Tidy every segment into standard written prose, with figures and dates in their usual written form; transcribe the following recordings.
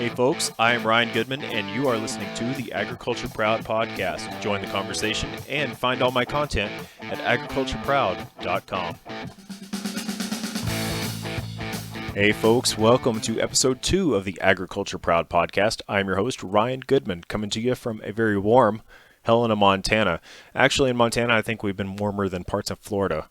Hey folks, I am Ryan Goodman and you are listening to the Agriculture Proud podcast. Join the conversation and find all my content at agricultureproud.com. Hey folks, welcome to episode 2 of the Agriculture Proud podcast. I'm your host, Ryan Goodman, coming to you from a very warm Helena, Montana. Actually, in Montana, I think we've been warmer than parts of Florida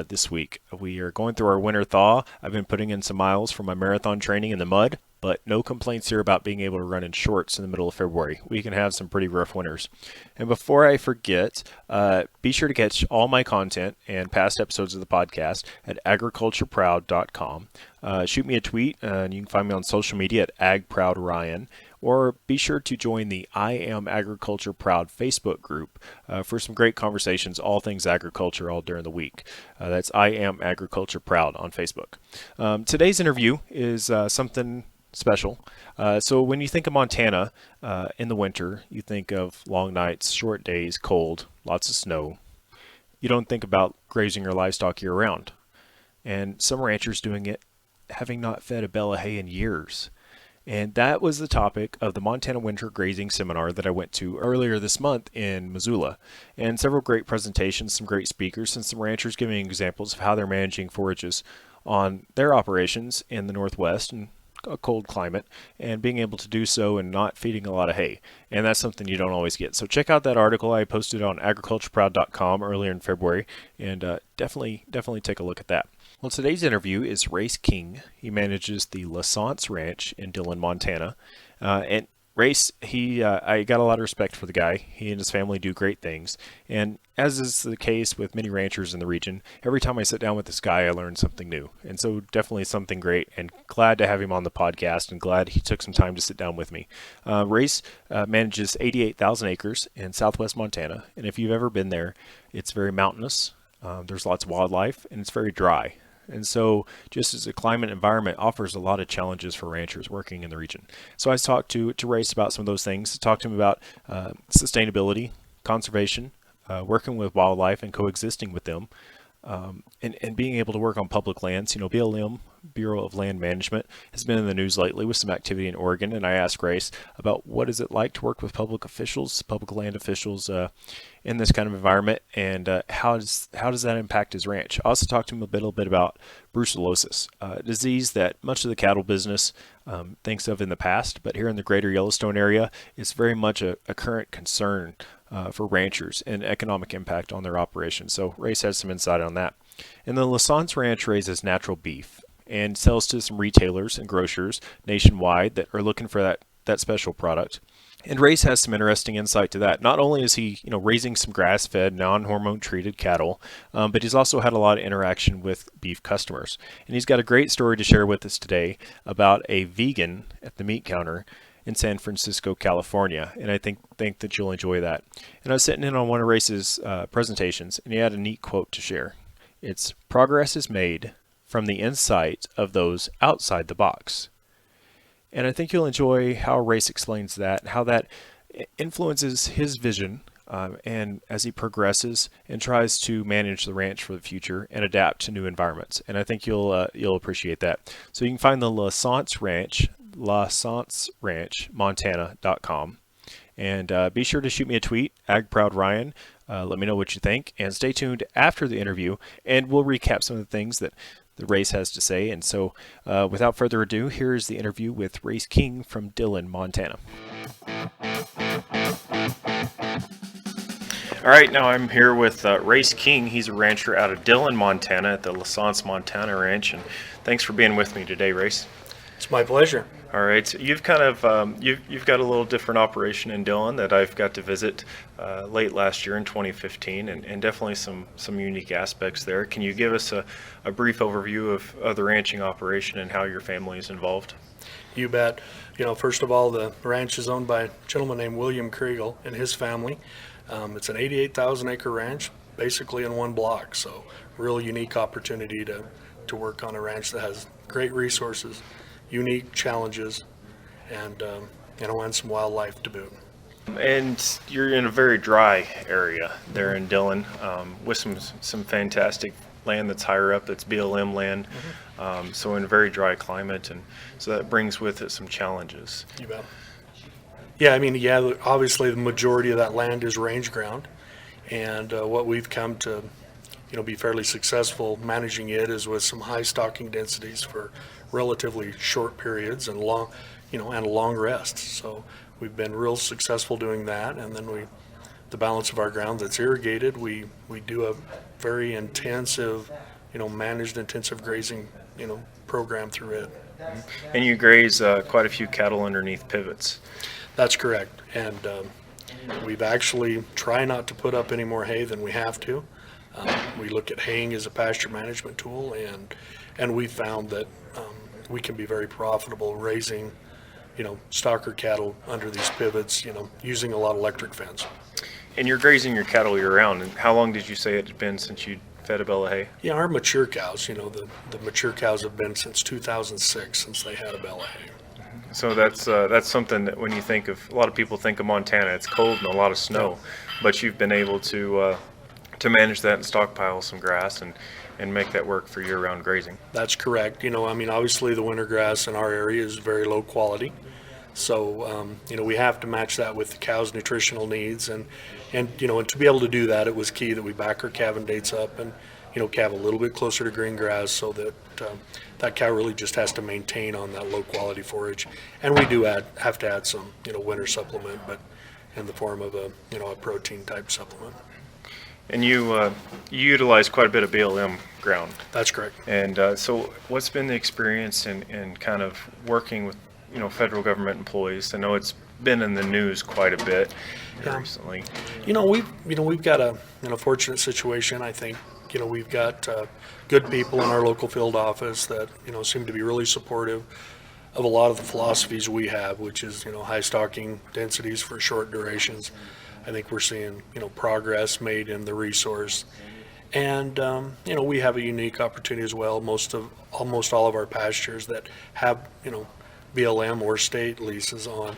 this week. We are going through our winter thaw. I've been putting in some miles for my marathon training in the mud, but no complaints here about being able to run in shorts in the middle of February. We can have some pretty rough winters. And before I forget, be sure to catch all my content and past episodes of the podcast at agricultureproud.com. Shoot me a tweet, and you can find me on social media at agproudryan. Or be sure to join the I Am Agriculture Proud Facebook group for some great conversations, all things agriculture, all during the week. That's I Am Agriculture Proud on Facebook. Today's interview is something special. So when you think of Montana in the winter, you think of long nights, short days, cold, lots of snow. You don't think about grazing your livestock year round. And some ranchers doing it having not fed a bale of hay in years. And that was the topic of the Montana Winter Grazing Seminar that I went to earlier this month in Missoula. And several great presentations, some great speakers, and some ranchers giving examples of how they're managing forages on their operations in the Northwest and a cold climate, and being able to do so and not feeding a lot of hay. And that's something you don't always get. So check out that article. I posted on agricultureproud.com earlier in February, and definitely take a look at that. Well, today's interview is Race King. He manages the Lassance Ranch in Dillon, Montana. And Race, I got a lot of respect for the guy. He and his family do great things. And as is the case with many ranchers in the region, every time I sit down with this guy, I learn something new. And so definitely something great, and glad to have him on the podcast, and glad he took some time to sit down with me. Race manages 88,000 acres in southwest Montana. And if you've ever been there, it's very mountainous. There's lots of wildlife, and it's very dry. And so just as a climate environment offers a lot of challenges for ranchers working in the region. So I talked to Race about some of those things, talked to him about sustainability, conservation, working with wildlife and coexisting with them, and being able to work on public lands. You know, BLM, Bureau of Land Management, has been in the news lately with some activity in Oregon, and I asked Race about what is it like to work with public officials, public land officials in this kind of environment, and how does that impact his ranch. I also talked to him a little bit about Brucellosis, a disease that much of the cattle business thinks of in the past, but here in the greater Yellowstone area, it's very much a current concern for ranchers and economic impact on their operations. So Race has some insight on that. And the Lassance Ranch raises natural beef and sells to some retailers and grocers nationwide that are looking for that special product. And Race has some interesting insight to that. Not only is he, raising some grass-fed, non-hormone treated cattle, but he's also had a lot of interaction with beef customers. And he's got a great story to share with us today about a vegan at the meat counter in San Francisco, California. And I think that you'll enjoy that. And I was sitting in on one of Race's presentations, and he had a neat quote to share. It's, "Progress is made from the insight of those outside the box." And I think you'll enjoy how Race explains that, how that influences his vision, and as he progresses and tries to manage the ranch for the future and adapt to new environments. And I think you'll appreciate that. So you can find the Lassance Ranch, LassanceRanchMontana.com. And be sure to shoot me a tweet, AgProudRyan. Let me know what you think, and stay tuned after the interview, and we'll recap some of the things that the Race has to say. And so without further ado, here's the interview with Race King from Dillon, Montana. All right, now I'm here with Race King. He's a rancher out of Dillon, Montana at the Lassance Montana Ranch. And thanks for being with me today, Race. It's my pleasure. All right, so you've kind of you've got a little different operation in Dillon that I've got to visit late last year in 2015, and definitely some unique aspects there. Can you give us a brief overview of the ranching operation and how your family is involved? You bet. First of all, the ranch is owned by a gentleman named William Kriegel and his family. It's an 88,000 acre ranch, basically in one block. So real unique opportunity to work on a ranch that has great resources, unique challenges, and some wildlife to boot. And you're in a very dry area there in Dillon, with some fantastic land that's higher up, that's BLM land. So in a very dry climate, and so that brings with it some challenges. You bet. Yeah, I mean, yeah, obviously the majority of that land is range ground, and what we've come to, be fairly successful managing it is with some high stocking densities for relatively short periods and long, and long rests. So we've been real successful doing that, and then the balance of our ground that's irrigated, we do a very intensive, managed intensive grazing, program through it. And you graze quite a few cattle underneath pivots. That's correct, and we've actually tried not to put up any more hay than we have to. We look at haying as a pasture management tool, and we found that we can be very profitable raising, stocker cattle under these pivots, using a lot of electric fence. And you're grazing your cattle year round. And how long did you say it had been since you fed a bale of hay? Yeah, our mature cows, the mature cows have been since 2006 since they had a bale of hay. So that's something that when you think of, a lot of people think of Montana, it's cold and a lot of snow, but you've been able to manage that and stockpile some grass and make that work for year-round grazing. That's correct. Obviously the winter grass in our area is very low quality. So, we have to match that with the cow's nutritional needs. And to be able to do that, it was key that we back our calving dates up and, calve a little bit closer to green grass so that that cow really just has to maintain on that low quality forage. And we do have to add some, winter supplement, but in the form of a protein type supplement. And you utilize quite a bit of BLM ground. That's correct. And so what's been the experience in kind of working with, federal government employees? I know it's been in the news quite a bit recently. We've got a fortunate situation. I think we've got good people in our local field office that seem to be really supportive of a lot of the philosophies we have, which is high stocking densities for short durations. I think we're seeing progress made in the resource, and we have a unique opportunity as well. Almost all of our pastures that have BLM or state leases on,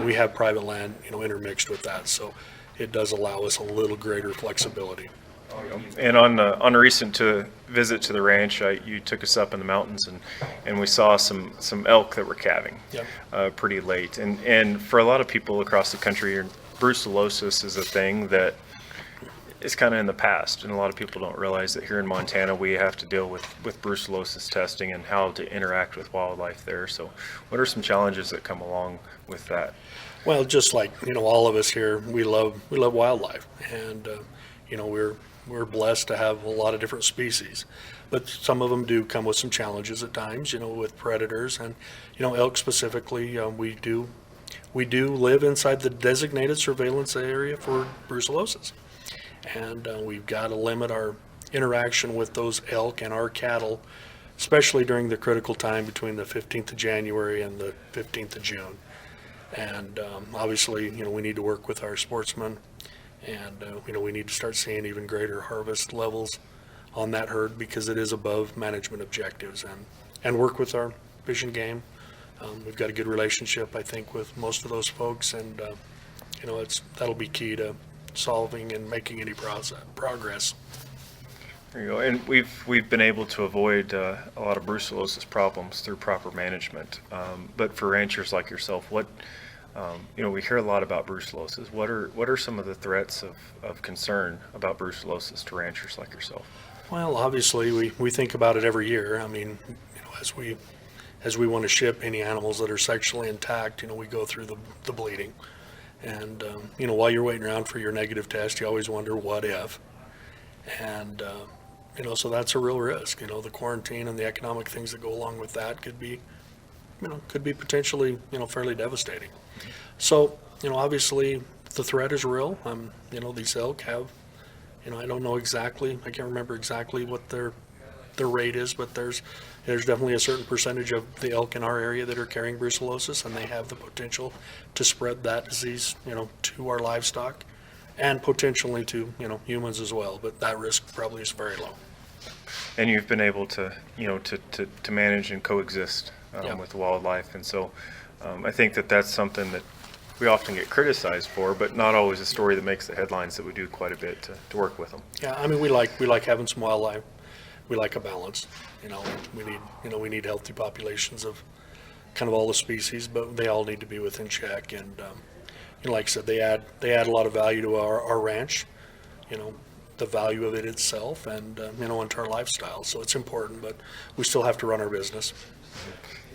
we have private land intermixed with that, so it does allow us a little greater flexibility. And on a recent visit to the ranch, you took us up in the mountains, and we saw some elk that were calving. Yep. Pretty late. And for a lot of people across the country, Brucellosis is a thing that is kind of in the past, and a lot of people don't realize that here in Montana we have to deal with brucellosis testing and how to interact with wildlife there. So what are some challenges that come along with that? Well, just like all of us here, we love wildlife, and we're blessed to have a lot of different species, but some of them do come with some challenges at times, with predators, and elk specifically. We do live inside the designated surveillance area for brucellosis, and we've got to limit our interaction with those elk and our cattle, especially during the critical time between the 15th of January and the 15th of June. And obviously, we need to work with our sportsmen, and we need to start seeing even greater harvest levels on that herd because it is above management objectives, and work with our Fish and Game. We've got a good relationship, I think, with most of those folks, and that'll be key to solving and making any progress. There you go. And we've been able to avoid a lot of brucellosis problems through proper management. But for ranchers like yourself, we hear a lot about brucellosis. What are some of the threats of concern about brucellosis to ranchers like yourself? Well, obviously, we think about it every year. I mean, as we want to ship any animals that are sexually intact, we go through the bleeding. And, while you're waiting around for your negative test, you always wonder what if. And, so that's a real risk. The quarantine and the economic things that go along with that could be potentially, fairly devastating. So, obviously the threat is real. These elk have, I don't know exactly, I can't remember exactly what their rate is, but there's definitely a certain percentage of the elk in our area that are carrying brucellosis, and they have the potential to spread that disease, to our livestock and potentially to, humans as well. But that risk probably is very low. And you've been able to, to manage and coexist with wildlife. And so I think that's something that we often get criticized for, but not always a story that makes the headlines, that we do quite a bit to work with them. Yeah, I mean, we like having some wildlife. we like a balance. We need healthy populations of kind of all the species, but they all need to be within check. And like I said, they add a lot of value to our ranch. The value of it itself, and into our lifestyle. So it's important, but we still have to run our business.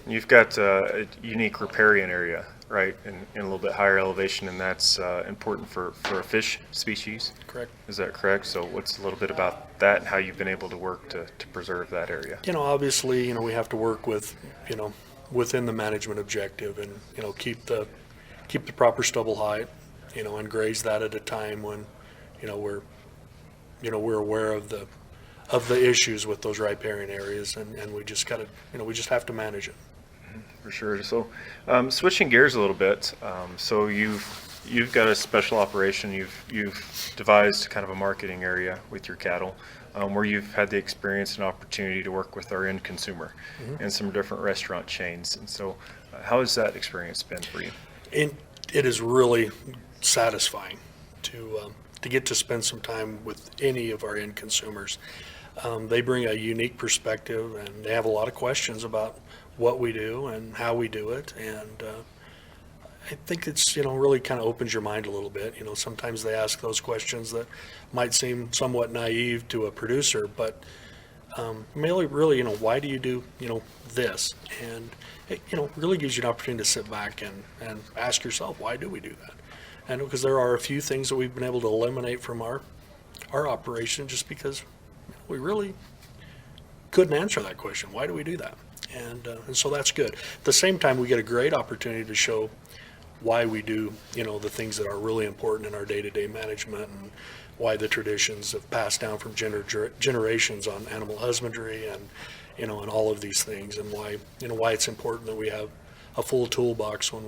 You've got a unique riparian area, right, in a little bit higher elevation, and that's important for a fish species. Correct. Is that correct? So what's a little bit about that and how you've been able to work to preserve that area? Obviously, we have to work with, within the management objective, and, keep the proper stubble height, and graze that at a time when, we're aware of the issues with those riparian areas, and we just gotta, we just have to manage it. For sure. So, switching gears a little bit. So you've got a special operation. You've devised kind of a marketing area with your cattle, where you've had the experience and opportunity to work with our end consumer and some different restaurant chains. And so, how has that experience been for you? It is really satisfying to get to spend some time with any of our end consumers. They bring a unique perspective, and they have a lot of questions about what we do and how we do it. And I think it's, really kind of opens your mind a little bit. Sometimes they ask those questions that might seem somewhat naive to a producer, but really, why do you do, this? And it, really gives you an opportunity to sit back and ask yourself, why do we do that? And because there are a few things that we've been able to eliminate from our operation just because we really couldn't answer that question. Why do we do that? And so that's good. At the same time, we get a great opportunity to show why we do, the things that are really important in our day-to-day management, and why the traditions have passed down from generations on animal husbandry and, and all of these things, and why it's important that we have a full toolbox when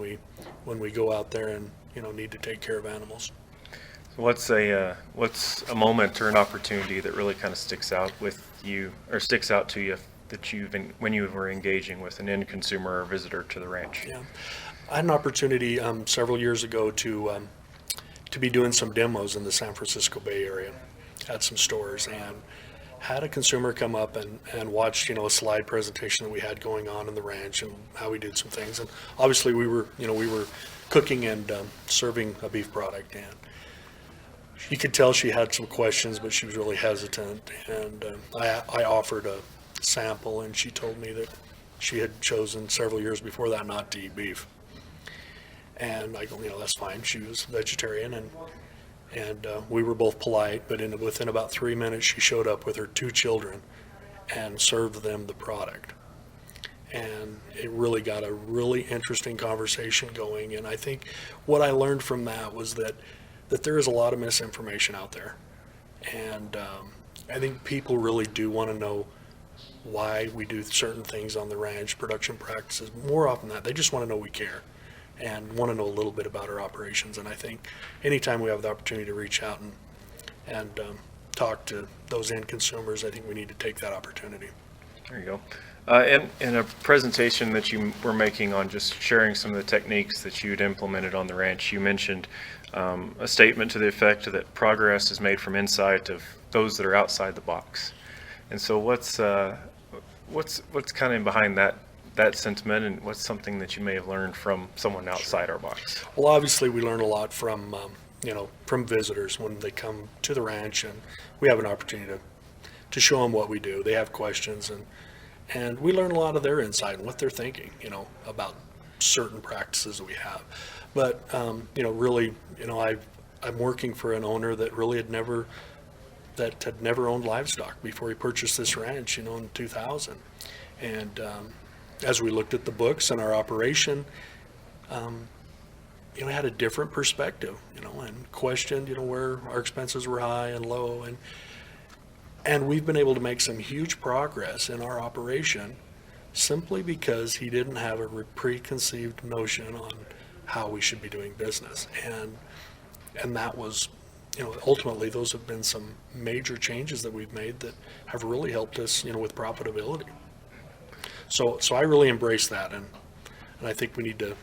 we go out there and, need to take care of animals. What's a moment or an opportunity that really kind of sticks out with you, or sticks out to you, that when you were engaging with an end consumer or visitor to the ranch? Yeah, I had an opportunity several years ago to be doing some demos in the San Francisco Bay Area at some stores, and had a consumer come up and watch, a slide presentation that we had going on in the ranch and how we did some things. And obviously we were cooking and serving a beef product, and you could tell she had some questions, but she was really hesitant. And I offered a sample, and she told me that she had chosen several years before that not to eat beef. And I go, that's fine. She was vegetarian, and we were both polite, but within about 3 minutes, she showed up with her 2 children and served them the product. And it really got a really interesting conversation going. And I think what I learned from that was that there is a lot of misinformation out there. And I think people really do want to know why we do certain things on the ranch, production practices. More often than that, they just want to know we care and want to know a little bit about our operations. And I think anytime we have the opportunity to reach out and talk to those end consumers, I think we need to take that opportunity. There you go. In a presentation that you were making on just sharing some of the techniques that you'd implemented on the ranch, you mentioned a statement to the effect that progress is made from inside of those that are outside the box. And so what's kind of behind that sentiment, and what's something that you may have learned from someone outside our box? Well, obviously we learn a lot from from visitors when they come to the ranch, and we have an opportunity to show them what we do. They have questions, and we learn a lot of their insight and what they're thinking, about certain practices that we have. But really, I'm working for an owner that really had never owned livestock before he purchased this ranch, in 2000. And as we looked at the books and our operation, had a different perspective, and questioned, where our expenses were high and low, and we've been able to make some huge progress in our operation simply because he didn't have a preconceived notion on how we should be doing business. And that was, ultimately those have been some major changes that we've made that have really helped us, with profitability. So I really embrace that, and I think we need to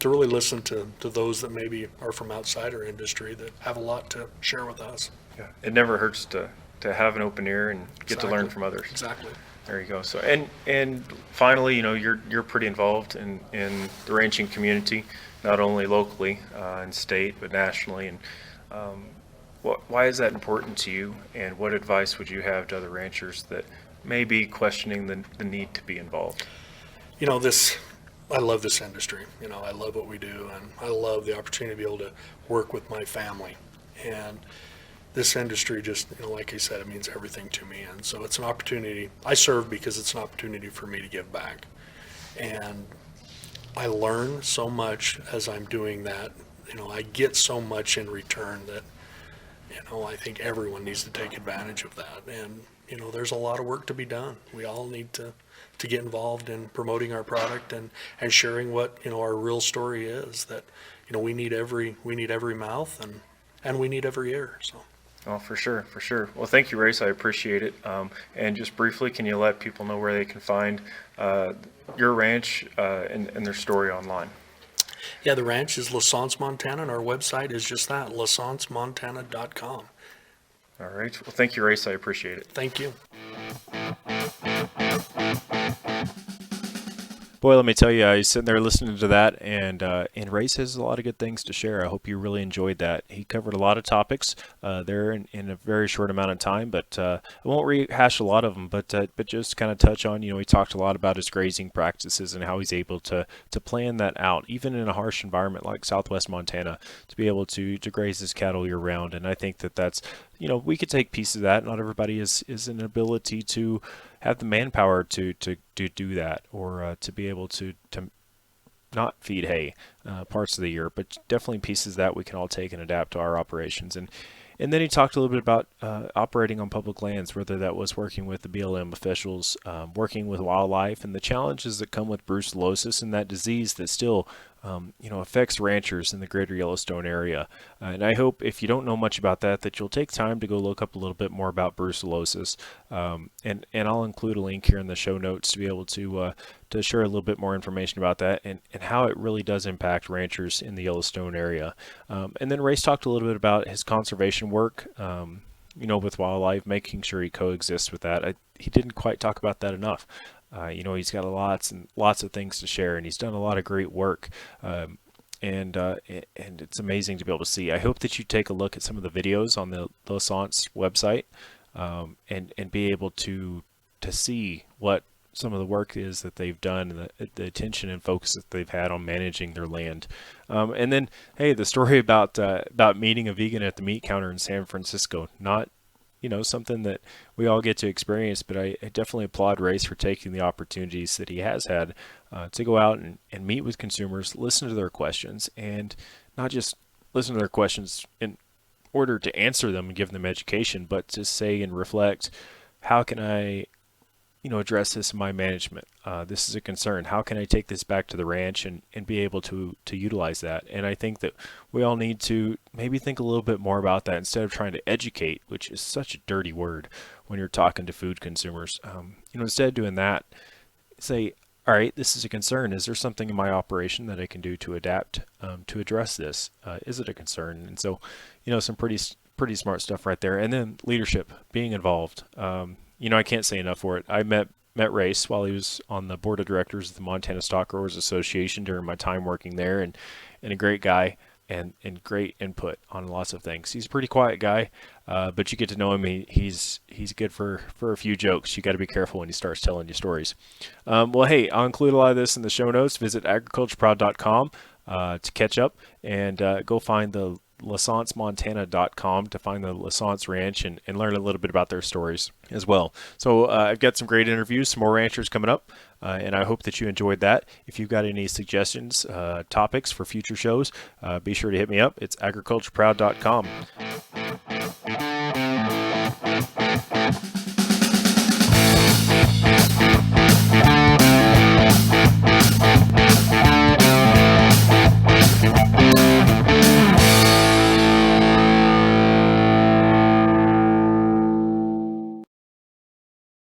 really listen to those that maybe are from outside our industry that have a lot to share with us. Yeah, it never hurts to have an open ear and get to learn Exactly. from others. Exactly. There you go. So and finally, you're pretty involved in the ranching community, not only locally and state, but nationally. And why is that important to you? And what advice would you have to other ranchers that may be questioning the need to be involved? I love this industry. I love what we do, and I love the opportunity to be able to work with my family. And this industry just, like I said, it means everything to me. And so it's an opportunity. I serve because it's an opportunity for me to give back. And I learn so much as I'm doing that. I get so much in return that, I think everyone needs to take advantage of that. And, there's a lot of work to be done. We all need to get involved in promoting our product and sharing what, our real story is, that, we need every mouth and we need every ear. So. Oh, for sure, for sure. Well, thank you, Race. I appreciate it. And just briefly, can you let people know where they can find your ranch and their story online? Yeah, the ranch is Lassance, Montana, and our website is just that, lassancemontana.com. All right. Well, thank you, Race. I appreciate it. Thank you. Boy, let me tell you, I was sitting there listening to that, and Race has a lot of good things to share. I hope you really enjoyed that. He covered a lot of topics there in a very short amount of time, but I won't rehash a lot of them, but just kind of touch on, he talked a lot about his grazing practices and how he's able to plan that out, even in a harsh environment like Southwest Montana, to be able to graze his cattle year round. And I think that's, we could take pieces of that. Not everybody is an ability to have the manpower to do that, or to be able to not feed hay parts of the year, but definitely pieces that we can all take and adapt to our operations. And then he talked a little bit about operating on public lands, whether that was working with the BLM officials, working with wildlife, and the challenges that come with brucellosis and that disease that still affects ranchers in the greater Yellowstone area. And I hope, if you don't know much about that you'll take time to go look up a little bit more about brucellosis. And I'll include a link here in the show notes to be able to share a little bit more information about that and how it really does impact ranchers in the Yellowstone area. And then Race talked a little bit about his conservation work, with wildlife, making sure he coexists with that. He didn't quite talk about that enough. He's got lots and lots of things to share, and he's done a lot of great work. And it's amazing to be able to see. I hope that you take a look at some of the videos on the Lassance website, and be able to see what some of the work is that they've done, and the attention and focus that they've had on managing their land. And then, hey, the story about meeting a vegan at the meat counter in San Francisco, not something that we all get to experience, but I definitely applaud Race for taking the opportunities that he has had to go out and meet with consumers, listen to their questions, and not just listen to their questions in order to answer them and give them education, but to say and reflect, how can I address this in my management? This is a concern. How can I take this back to the ranch and be able to utilize that? And I think that we all need to maybe think a little bit more about that instead of trying to educate, which is such a dirty word when you're talking to food consumers. Instead of doing that, say, all right, this is a concern. Is there something in my operation that I can do to adapt to address this? Is it a concern? And so, some pretty smart stuff right there. And then leadership, being involved. I can't say enough for it. I met Race while he was on the board of directors of the Montana Stock Growers Association during my time working there, and a great guy and great input on lots of things. He's a pretty quiet guy, but you get to know him. He's good for a few jokes. You got to be careful when he starts telling you stories. Well, hey, I'll include a lot of this in the show notes. Visit agricultureproud.com to catch up, and go find the lassancemontana.com to find the Lassance Ranch and learn a little bit about their stories as well. So I've got some great interviews, some more ranchers coming up, and I hope that you enjoyed that. If you've got any suggestions, topics for future shows, be sure to hit me up. It's agricultureproud.com.